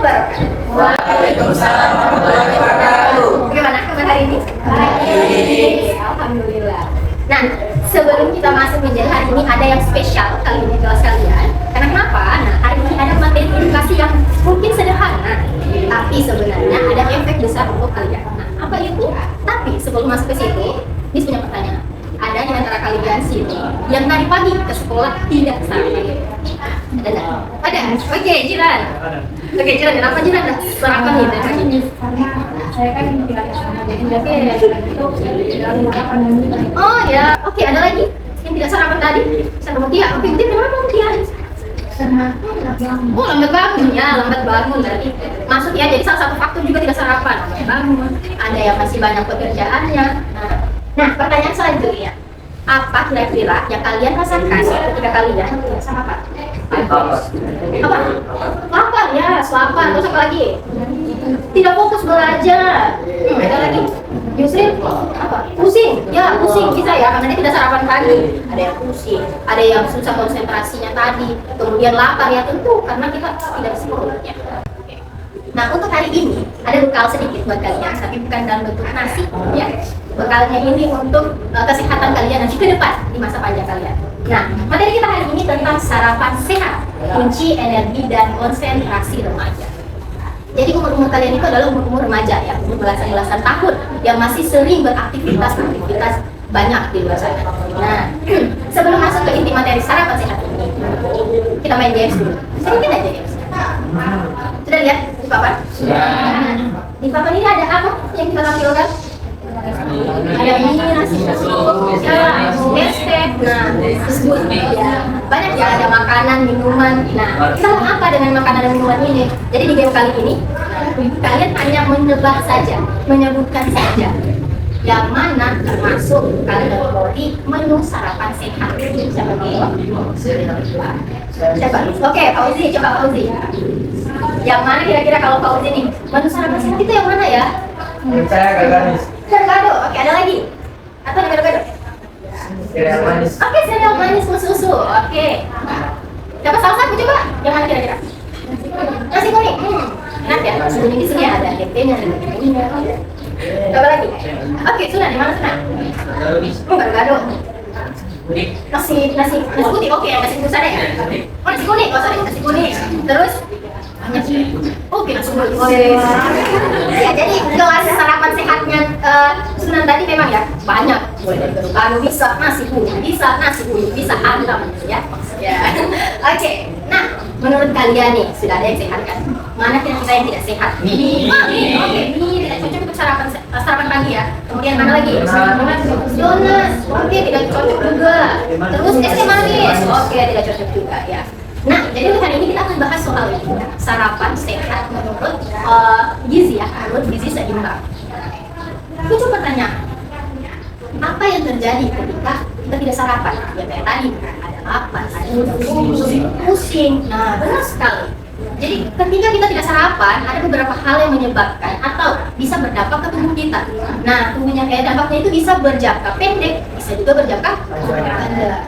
wabarakatuh. Waalaikumsalam warahmatullahi wabarakatuh. Bagaimana kabar hari ini? Baik. Alhamdulillah. Nah, sebelum kita masuk menjadi hari ini ada yang spesial kali ini kelas kalian. Karena kenapa? Nah, hari ini ada materi edukasi yang mungkin sederhana, tapi sebenarnya ada efek besar untuk kalian. Nah, apa itu? Tapi sebelum masuk ke situ, Miss punya pertanyaan. Ada di antara kalian sini yang tadi pagi ke sekolah tidak sarapan? Ada nggak? Ada. Oke, Jiran. Oke, Jiran. Kenapa Jiran nggak sarapan nih dari pagi? Saya kan tidak sama jadi itu Oh ya, oke, ada lagi yang tidak sarapan tadi sama Mutia. Oke, Mutia kenapa Mutia? Oh, lambat bangun ya, lambat bangun tadi. Masuk ya, jadi salah satu faktor juga tidak sarapan. Lambat bangun. Ada yang masih banyak pekerjaannya. Nah, pertanyaan selanjutnya, apa kira-kira yang kalian rasakan ketika kalian tidak sarapan? Apa? Lapar ya, lapar. Terus apa lagi? Tidak fokus belajar. Ada lagi? Yusrin? Apa? Pusing? Ya, pusing bisa ya, karena dia tidak sarapan pagi. Ada yang pusing, ada yang susah konsentrasinya tadi. Kemudian lapar ya, tentu karena kita tidak sekolah ya. Nah, untuk hari ini ada bekal sedikit buat kalian, tapi bukan dalam bentuk nasi ya. Bekalnya ini untuk kesehatan kalian nanti ke depan di masa panjang kalian. Nah, materi kita hari ini tentang sarapan sehat, kunci energi dan konsentrasi remaja. Jadi umur-umur kalian itu adalah umur-umur remaja ya, umur belasan-belasan tahun yang masih sering beraktivitas banyak di luar sana. Nah, sebelum masuk ke inti materi sarapan sehat ini, kita main games dulu. Sedikit aja games. Sudah lihat di papan? Sudah. Di papan ini ada apa yang kita tampilkan? Ada mie, nasi bungkus, bestek, nah, disebut ya. Banyak ya, ada makanan, minuman. Nah, kita mau apa dengan makanan dan minuman ini? Jadi di game kali ini, kalian hanya menebak saja, menyebutkan saja yang mana termasuk kalori menu sarapan sehat. Siapa dulu? Siapa? Oke, Fauzi, coba Fauzi. Yang mana kira-kira kalau Fauzi nih, menu sarapan sehat itu yang mana ya? Saya gagal. Gado, oke, ada lagi? Atau gado-gado? Cereal manis. Oke, cereal manis plus susu, oke. Dapat salah satu coba, yang mana kira-kira? Nasi kuning, enak ya, nasi kuning di sini ada tempenya, ada kunyitnya. Coba lagi. Oke, sudah di mana sudah? Gado-gado. Nasi putih, oke, nasi putih sana ya. Oh, nasi kuning, oh sorry, nasi kuning. Terus banyak sih. Oke, nasi kuning. Oh ya, jadi gelas sarapan sehatnya Sunan tadi memang ya banyak. Mulai dari gado bisa, nasi kuning bisa ayam ya. Ya. Oke. Nah, menurut kalian nih sudah ada yang sehat kan? Mana kira-kira yang tidak sehat? Mie. Oke, mie tidak cocok untuk sarapan pagi ya. Kemudian mana lagi? Donat. Oke, tidak cocok juga. Terus es teh manis. Oke, tidak cocok juga ya. Nah, jadi untuk hari ini kita akan bahas soal sarapan sehat menurut gizi ya, menurut gizi seimbang. Lucu pertanyaan, apa yang terjadi ketika kita tidak sarapan? Ya kayak tadi, ada lapar, ada pusing. Nah, benar sekali. Jadi ketika kita tidak sarapan, ada beberapa hal yang menyebabkan atau bisa berdampak ke tubuh kita. Nah, tubuhnya dampaknya itu bisa berjangka pendek, bisa juga berjangka panjang.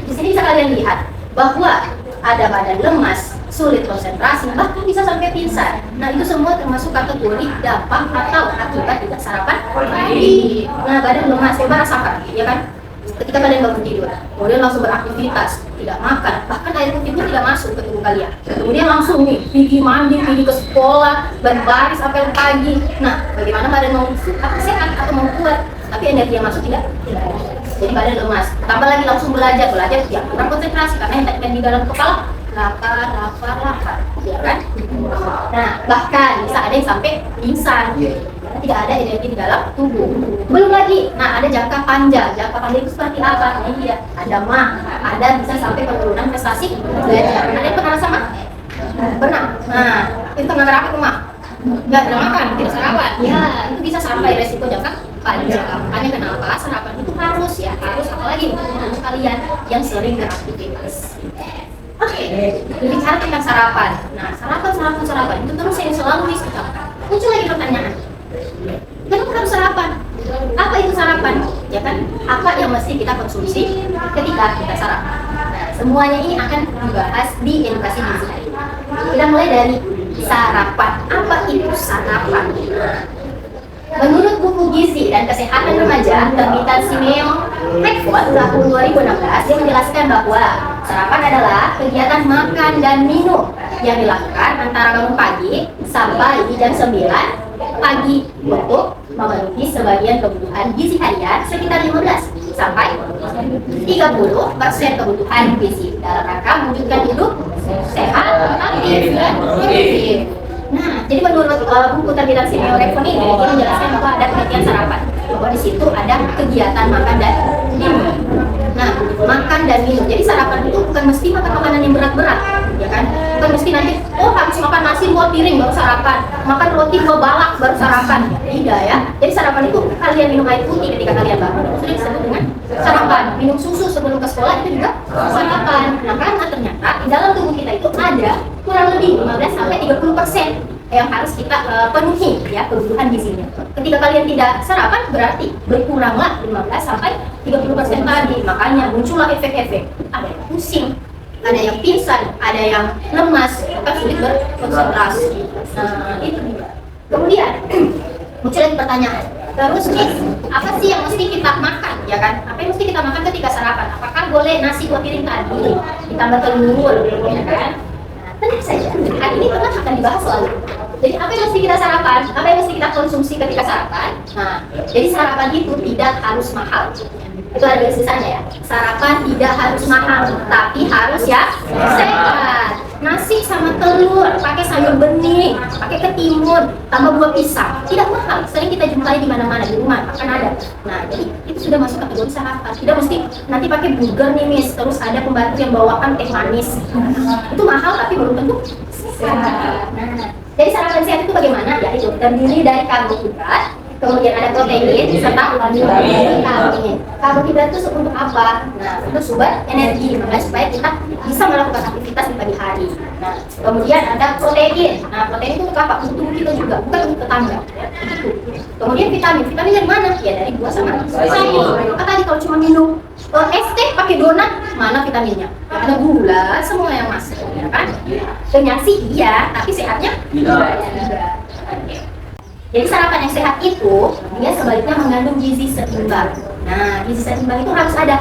Di sini bisa kalian lihat bahwa ada badan lemas, sulit konsentrasi, bahkan bisa sampai pingsan. Nah, itu semua termasuk kategori dampak atau akibat tidak sarapan pagi. Nah, badan lemas, coba rasakan, ya kan? Ketika kalian bangun tidur, kemudian langsung beraktivitas, tidak makan, bahkan air putih pun tidak masuk ke tubuh kalian. Kemudian langsung nih, pergi mandi, pergi ke sekolah, berbaris sampai pagi. Nah, bagaimana badan mau sehat atau mau kuat, tapi energi yang masuk tidak ada. Jadi badan lemas. Tambah lagi langsung belajar ya kurang konsentrasi karena yang tadi kan di dalam kepala lapar, ya kan? Nah, bahkan bisa ada yang sampai pingsan karena tidak ada energi di dalam tubuh. Belum lagi, nah ada jangka panjang itu seperti apa? Ini dia, ada bisa sampai penurunan prestasi belajar. Ada yang pernah sama? Pernah. Nah, itu tengah apa tuh, Mak? Nggak makan, tidak sarapan. Ya, itu bisa sampai resiko jangka panjang. Makanya kenapa sarapan itu harus apalagi untuk kalian yang sering beraktivitas. Oke, berbicara tentang sarapan. Nah, sarapan itu terus yang selalu diskusikan. Muncul lagi pertanyaan, kenapa harus sarapan? Apa itu sarapan? Ya kan, apa yang mesti kita konsumsi ketika kita sarapan? Nah, semuanya ini akan dibahas di edukasi gizi hari ini. Kita mulai dari sarapan. Apa itu sarapan? Menurut buku Gizi dan Kesehatan Remaja terbitan Simeo Redford tahun 2016, dia menjelaskan bahwa sarapan adalah kegiatan makan dan minum yang dilakukan antara bangun pagi sampai jam 9 pagi untuk memenuhi sebagian kebutuhan gizi harian sekitar 15 sampai 30% kebutuhan gizi dalam rangka mewujudkan hidup sehat, aktif, dan produktif. Nah, jadi menurut buku terbitan Simeo Redford ini, dia menjelaskan bahwa ada pengertian sarapan, bahwa di situ ada kegiatan makan dan minum. Nah, makan dan minum. Jadi sarapan itu bukan mesti makan makanan yang berat-berat, ya kan? Bukan mesti nanti, oh habis makan nasi 2 piring baru sarapan, makan roti 2 balak baru sarapan. Tidak ya. Jadi sarapan itu kalian minum air putih ketika kalian bangun, itu sudah disebut dengan sarapan. Minum susu sebelum ke sekolah itu juga sarapan. Nah, karena ternyata di dalam tubuh kita itu ada kurang lebih 15 sampai 30% yang harus kita penuhi ya kebutuhan gizinya. Ketika kalian tidak sarapan berarti berkuranglah 15 sampai 30% tadi. Makanya muncullah efek-efek. Ada yang pusing, ada yang pingsan, ada yang lemas, bahkan sulit berkonsentrasi. Nah, itu juga. Kemudian muncul lagi pertanyaan. Terus nih, apa sih yang mesti kita makan, ya kan? Apa yang mesti kita makan ketika sarapan? Apakah boleh nasi 2 piring tadi ditambah telur, ya kan? Tentu saja, hari ini teman akan dibahas selalu. Jadi apa yang mesti kita sarapan? Apa yang mesti kita konsumsi ketika sarapan? Nah, jadi sarapan itu tidak harus mahal. Itu ada sisanya ya. Sarapan tidak harus mahal, tapi harus ya sehat. Nasi sama telur, pakai sayur bening, pakai ketimun, tambah buah pisang. Tidak mahal, sering kita jumpai di mana-mana di rumah, akan ada. Nah, jadi itu sudah masuk kategori sarapan. Tidak mesti nanti pakai burger nih Miss, terus ada pembantu yang bawakan teh manis. Itu mahal tapi belum tentu sehat. Nah, jadi sarapan sehat itu bagaimana? Ya itu terdiri dari karbohidrat, kemudian ada protein serta vitamin. Karbohidrat itu untuk apa? Nah, untuk sumber energi, makanya supaya kita bisa melakukan aktivitas di pagi hari. Nah, kemudian ada protein. Nah, protein itu untuk apa? Untuk tubuh kita juga, bukan untuk tetangga. Kemudian vitamin. Vitamin dari mana? Ya dari buah sama sayur. Maka tadi kalau cuma minum es teh pakai donat, mana vitaminnya? Ya, ada gula, semua yang masuk, ya kan? Kenyang sih iya, tapi sehatnya tidak. Jadi sarapan yang sehat itu dia sebaliknya mengandung gizi seimbang. Nah, gizi seimbang itu harus ada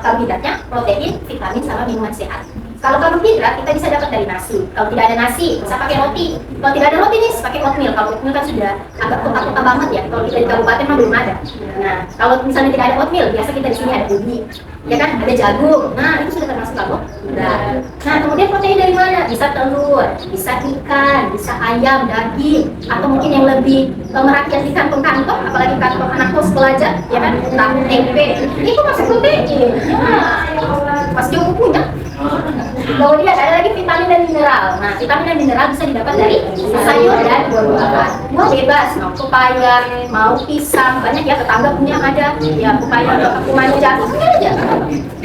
karbohidratnya, protein, vitamin, sama minuman sehat. Kalau karbohidrat kita bisa dapat dari nasi. Kalau tidak ada nasi, bisa pakai roti. Kalau tidak ada roti nih, pakai oatmeal. Kalau oatmeal kan sudah agak kota-kota banget ya. Kalau kita di kabupaten mah belum ada. Nah, kalau misalnya tidak ada oatmeal, biasa kita di sini ada ubi, ya kan, ada jagung. Nah, itu sudah termasuk karbohidrat. Nah, kemudian protein dari mana? Bisa telur, bisa ikan, bisa ayam, daging, atau mungkin yang lebih merakyat di kantong-kantong, apalagi kantong anak kos pelajar, ya kan, tahu tempe. Itu masuk protein. Ya, pas jauh punya. Kemudian ada lagi vitamin dan mineral. Nah, vitamin dan mineral bisa didapat dari sayur dan buah-buahan. Buah bebas, mau pepaya, mau pisang, banyak ya, tetangga punya ada. Ya, pepaya, kumanja, punya aja.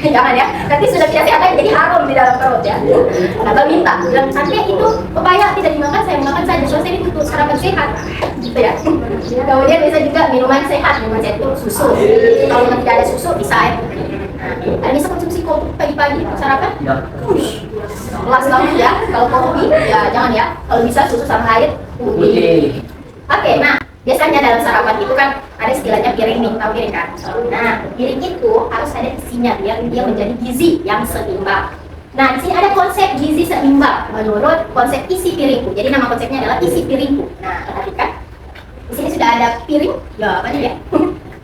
Jangan ya, nanti sudah tidak sehat lagi, jadi harum di dalam perut ya. Atau minta, bilang santai itu pepaya tidak dimakan, saya makan saja. Soalnya ini untuk sarapan sehat, gitu ya. Kemudian bisa juga minuman sehat itu susu. Kalau tidak ada susu bisa air. Nah, bisa konsumsi kopi pagi-pagi sarapan. Kelas banget ya. Kalau kopi ya jangan ya. Kalau bisa susu sama air putih. Oke, nah biasanya dalam sarapan itu kan ada istilahnya piring nih, tahu piring kan? Nah, piring itu harus ada isinya biar dia menjadi gizi yang seimbang. Nah, di sini ada konsep gizi seimbang menurut konsep isi piringku. Jadi nama konsepnya adalah isi piringku. Nah, perhatikan. Di sini sudah ada piring, ya apa nih ya?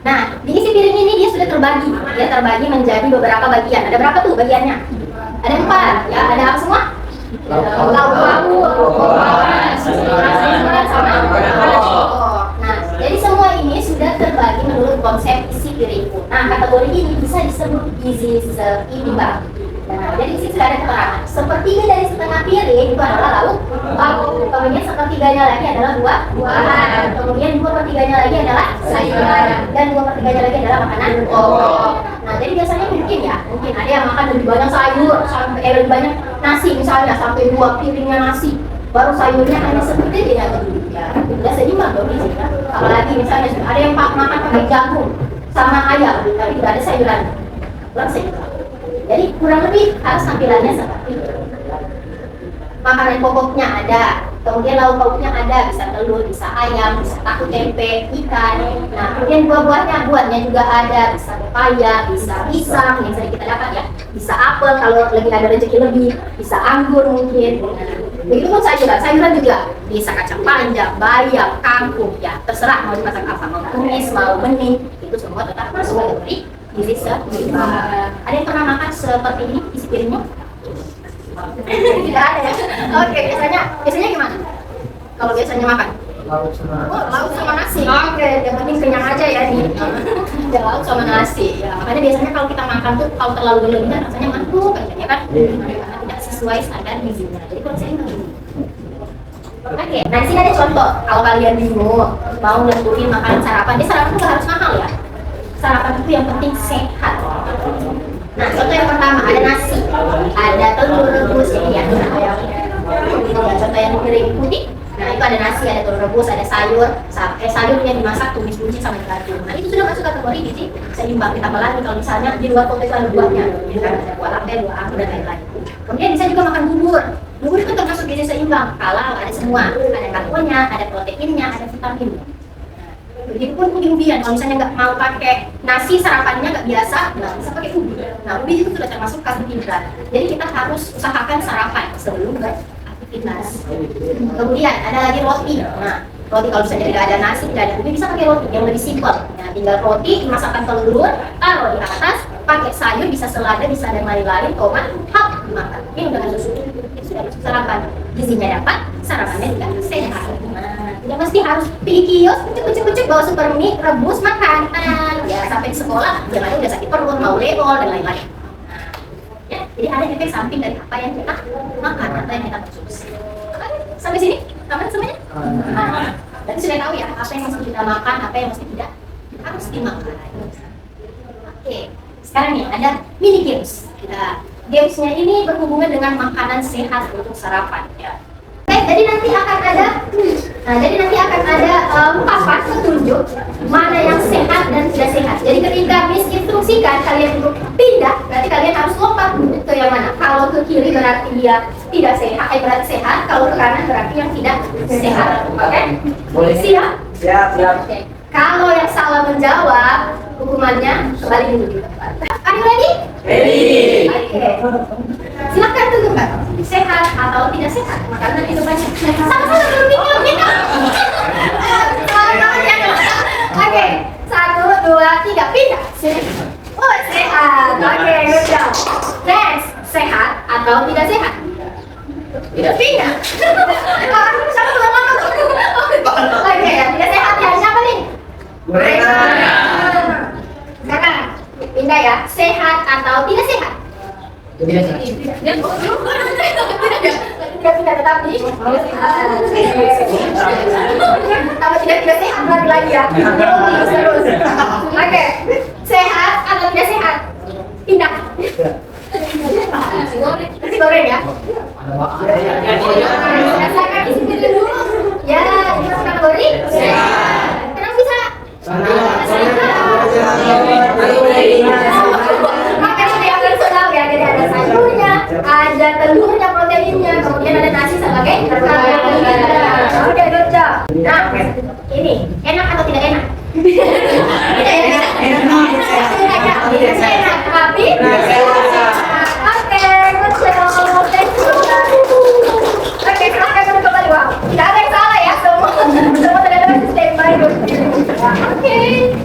Nah, di isi piring ini dia sudah terbagi. Dia terbagi menjadi beberapa bagian. Ada berapa tuh bagiannya? Ada 4. Ya, ada apa semua? Lauk pauk, sama. Nah, jadi semua ini sudah terbagi menurut konsep isi piringku. Nah, kategori ini bisa disebut gizi seimbang. Nah, jadi di sini sudah ada keterangan. Sepertiga dari setengah piring itu adalah lauk pauk. Kemudian sepertiganya lagi adalah buah-buahan. Kemudian 2/3-nya lagi adalah sayuran. Dan 2/3-nya lagi adalah makanan pokok. Nah, jadi biasanya mungkin ada yang makan lebih banyak sayur, sampai lebih banyak nasi misalnya sampai 2 piringnya nasi. Baru sayurnya hanya seperti dia atau ya. Tidak seimbang dong di sini. Apalagi misalnya ada yang makan pakai jagung sama ayam, tapi tidak ada sayuran. Kurang seimbang. Jadi kurang lebih harus tampilannya seperti itu. Makanan pokoknya ada, Kemudian lauk pauknya ada, bisa telur, bisa ayam, bisa tahu tempe, ikan. Nah, kemudian buahnya juga ada, bisa pepaya, bisa pisang yang sering kita dapat ya, bisa apel kalau lagi ada rezeki lebih, bisa anggur mungkin. Nah, begitupun sayuran juga bisa kacang panjang, bayam, kangkung ya, terserah mau dimasak apa, mau tumis, mau bening, itu semua tetap masuk kategori gizi seimbang. Ada yang pernah makan seperti ini isi piringnya? Tidak ada ya. Oke, biasanya gimana? Kalau biasanya makan? Laut sama. Oh, lauk sama nasi. Oke, yang penting kenyang aja ya nih. Ya, lauk sama nasi. Ya, makanya biasanya kalau kita makan tuh kalau terlalu berlebihan rasanya ngantuk kayaknya kan? Karena tidak sesuai standar gizinya. Jadi kalau saya nggak. Oke, nah di sini ada contoh. Kalau kalian bingung mau nentuin makanan sarapan, dia sarapan tuh nggak harus mahal ya. Sarapan itu yang penting sehat. Nah, contoh yang pertama ada nasi, ada telur rebus ini ya. Contoh yang kering putih. Nah, itu ada nasi, ada telur rebus, ada sayur yang dimasak, tumis-tumis sama digabung. Nah, itu sudah masuk kategori gizi seimbang. Ditambah lagi kalau misalnya di luar konteks ada buahnya, ya kan ada buah lapel, buah anggur dan lain-lain. Kemudian bisa juga makan bubur. Bubur itu termasuk gizi seimbang. Kalau ada semua, ada karbonnya, ada proteinnya, ada vitaminnya. Begitupun ubi-ubian, kalau misalnya nggak mau pakai nasi sarapannya nggak biasa, nggak bisa pakai ubi. Nah, ubi itu sudah termasuk karbohidrat. Jadi kita harus usahakan sarapan sebelum beraktivitas. Kemudian ada lagi roti. Nah, roti kalau misalnya tidak ada nasi, tidak ada ubi, bisa pakai roti yang lebih simpel. Nah, tinggal roti, masakkan telur, taruh di atas, pakai sayur, bisa selada, bisa dan lain-lain, tomat, hap, dimakan. Ini udah susu. Itu sudah masuk sarapan. Gizinya dapat, sarapannya juga sehat. Tidak mesti harus pergi kios, kucuk-kucuk bawa super mie, rebus, makan. Ya sampai di sekolah, jangan udah sakit perut, mau lebol dan lain-lain. Ya, jadi ada efek samping dari apa yang kita makan atau yang kita konsumsi. Sampai sini, aman semuanya? Berarti sudah tahu ya apa yang mesti kita makan, apa yang mesti tidak harus dimakan. Oke, sekarang nih ada mini games. Gamesnya ini berhubungan dengan makanan sehat untuk sarapan. Ya. Jadi nanti akan ada papan petunjuk mana yang sehat dan tidak sehat. Jadi ketika Miss instruksikan kalian untuk pindah, berarti kalian harus lompat ke yang mana. Kalau ke kiri berarti dia tidak sehat, berarti sehat. Kalau ke kanan berarti yang tidak sehat. Oke? Boleh. Siap? Siap. Oke. Kalau yang salah menjawab, hukumannya kembali duduk di tempat. Are you ready? Ready. Oke. Silakan tentukan sehat atau tidak sehat makanan itu banyak. Sama-sama belum bingung gitu. Sama-sama ya. Oke, 1, 2, 3, pindah. Oh, sehat. Oke, good job. Next, sehat atau tidak sehat? Tidak. Pindah. Sama lama. Oke, tidak sehat ya. Siapa nih? Mereka. Sekarang pindah ya. Sehat atau tidak sehat? Tidak. Tidak tetapi tambah tidak sehat lagi ya. Terus. Oke, sehat atau tidak sehat? Pindah. Nasi goreng ya. Rasakan isi piring dulu. Ya, ini masuk kategori sehat. Kenapa bisa? Jadi ada sayurnya, ada telurnya, proteinnya, kemudian ada nasi sebagai karbohidrat. Oke, good job. Nah, ini enak atau tidak enak? Tidak enak. Tidak enak, tapi oke, good job. Thank you. Oke, silahkan duduk kembali. Wow, tidak ada yang salah ya, semua terdapat standby. Oke.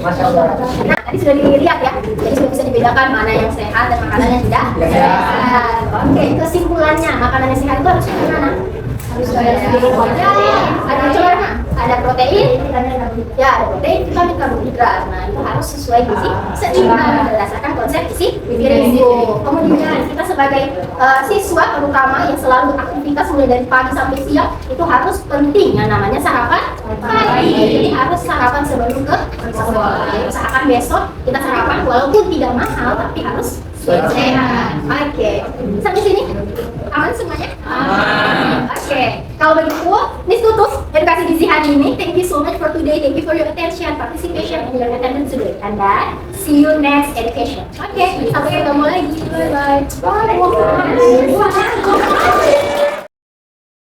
Masya Allah. Nah, tadi sudah dilihat ya, jadi sudah bisa dibedakan mana yang sehat dan makanan yang tidak sehat. Oke, kesimpulannya makanan yang sehat itu harus gimana? Harus ada coba, ada protein, ya ada protein, vitamin, karbohidrat. Nah, itu harus sesuai gizi seimbang berdasarkan konsep gizi piring. Kemudian kita sebagai siswa terutama yang selalu aktivitas mulai dari pagi sampai siang itu harus penting yang namanya sarapan pagi. Jadi harus sarapan sebelum ke sekolah. Jadi usahakan besok kita sarapan walaupun tidak mahal tapi harus sehat. Oke, sampai sini aman semuanya? Aman. Oke, kalau begitu, Miss tutup edukasi gizi hari ini. Thank you so much for today. Thank you for your attention, participation, and your attendance today. And then see you next education. Oke, sampai ketemu lagi. Bye bye. Bye.